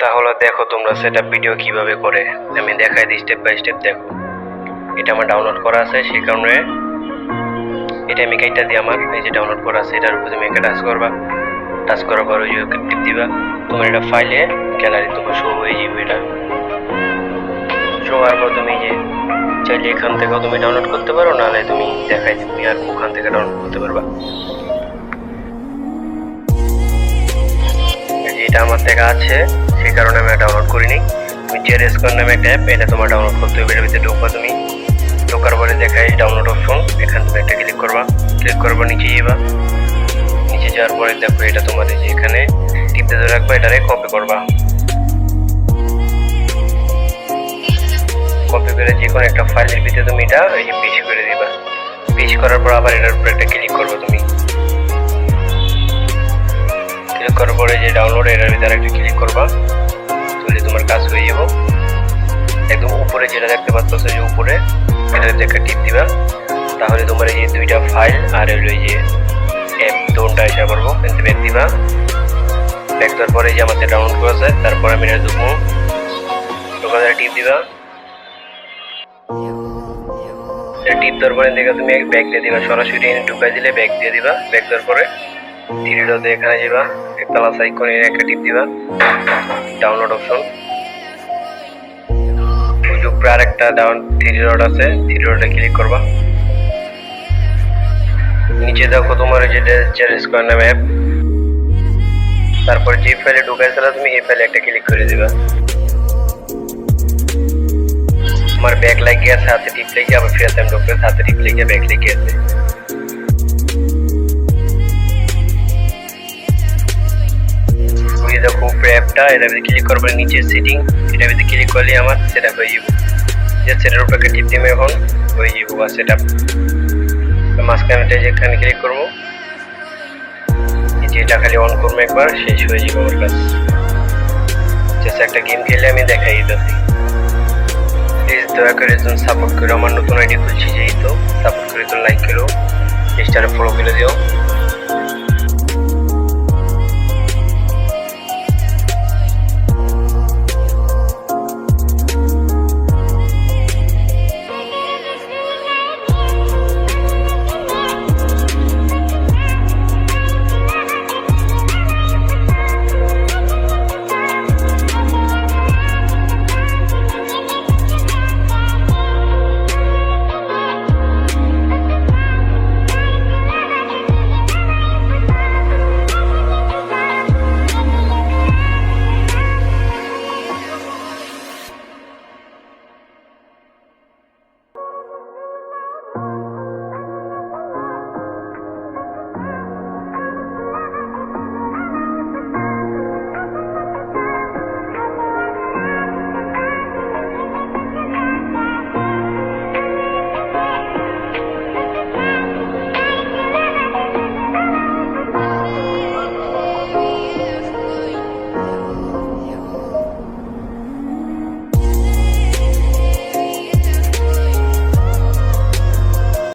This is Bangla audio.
তাহলে দেখো তোমরা সেটআপ ভিডিও কিভাবে করে আমি দেখাই দিই স্টেপ বাই স্টেপ। দেখো এটা আমার ডাউনলোড করা আছে, সেই কারণে এটা আমি কাইটা দিয়ে আমার এই যে ডাউনলোড করা আছে এটার উপর তুমি একটা টাচ করবা। টাচ করার পর ওই যে টিপ দিবা, তোমার এটা ফাইলে গ্যালারি তোমার শো হয়ে যাবে। এটা শো হওয়ার পর তুমি যে চাইলে এখান থেকেও তুমি ডাউনলোড করতে পারো, নাহলে তুমি দেখাই তুমি আর ওখান থেকে ডাউনলোড করতে পারবা। এটা আমার দেখা আছে, সেই কারণে আমি ডাউনলোড করিনি। তুমি জের স্কোয়ার নামে একটা অ্যাপ, এটা তোমার ডাউনলোড করতে হবে। এর ভিতরে ঢোকবা, তুমি ঢোকার পরে দেখাই ডাউনলোড অপশন, এখান থেকে একটা ক্লিক করবা। ক্লিক করবা, নিচে যাবা। নিচে যাওয়ার পরে দেখো এটা তোমার যে এখানে টিপতে ধরে রাখবা, এটারে কপি করবা। কপি করে যে কোনো একটা ফাইলের ভিতরে তুমি এটা এই যে পেস্ট করে দিবা। পেস্ট করার পর আবার এটার উপর একটা ক্লিক করবা। তুমি ক্লিক করার পরে যে ডাউনলোড এটার ভিতরে একটা ক্লিক করবা, তাহলে তোমার কাজ হয়ে যাবে। একদম উপরে যেটা দেখতে পাচ্ছ যে উপরে এটাতে একটা টিপ দিবা, তাহলে তোমার এই যে দুইটা ফাইল আর এই যে অ্যাপ দুটোটা এসে করবো। কিন্তু ব্যাক দিবা, ব্যাক দেওয়ার পরে যে আমাদের ডাউনলোড করা আছে, তারপর আমি এটা ঢুকবো। ঢোকার টিপ দিবা, টিপ দেওয়ার পরে দেখে তুমি ব্যাক দিয়ে দিবা। সরাসরি ঢুকাই দিলে ব্যাক দিয়ে দিবা। ব্যাক দেওয়ার পরে থ্রি ডটে এখানে যাবা, প্লাস আইকনে একটা টিপ দিবা, ডাউনলোড অপশন। উপরে আরেকটা থ্রি ডট আছে, থ্রি ডটে ক্লিক করবা। নিচে দেখো তোমার যেটা জের স্কোয়ার নামে অ্যাপ, তারপর যে ফাইলে ঢুকাইছিলা তুমি এই ফাইলে একটা ক্লিক করে দিবা। তোমার ব্যাক লাগিয়ে আছে, হাতে টিপ লেগে আবার ফেরত টাইম ঢুকবে, হাতে টিপ লেগে ব্যাক লেগে আছে। দেখো উপরে অ্যাপটা, এটা ভিতরে ক্লিক করবে, নিচে সেটিং, এটা ভিতরে ক্লিক করলে আমার সেটআপ হয়ে যাবে। যে সেটার উপরে টিপ দিবে, এখন হয়ে যাবে বা সেটআপ। মাঝখানেটা যেখানে ক্লিক করবো, এটা খালি অন করবো একবার, শেষ হয়ে যাবে আমার কাজ। জাস্ট একটা গেম খেলে আমি দেখাই দিতেছি। প্লিজ দয়া করে সাপোর্ট করো, আমার নতুন আইডি খুলছি যেহেতু, সাপোর্ট করে তো লাইক করো, পেজটারে ফলো করে দিও।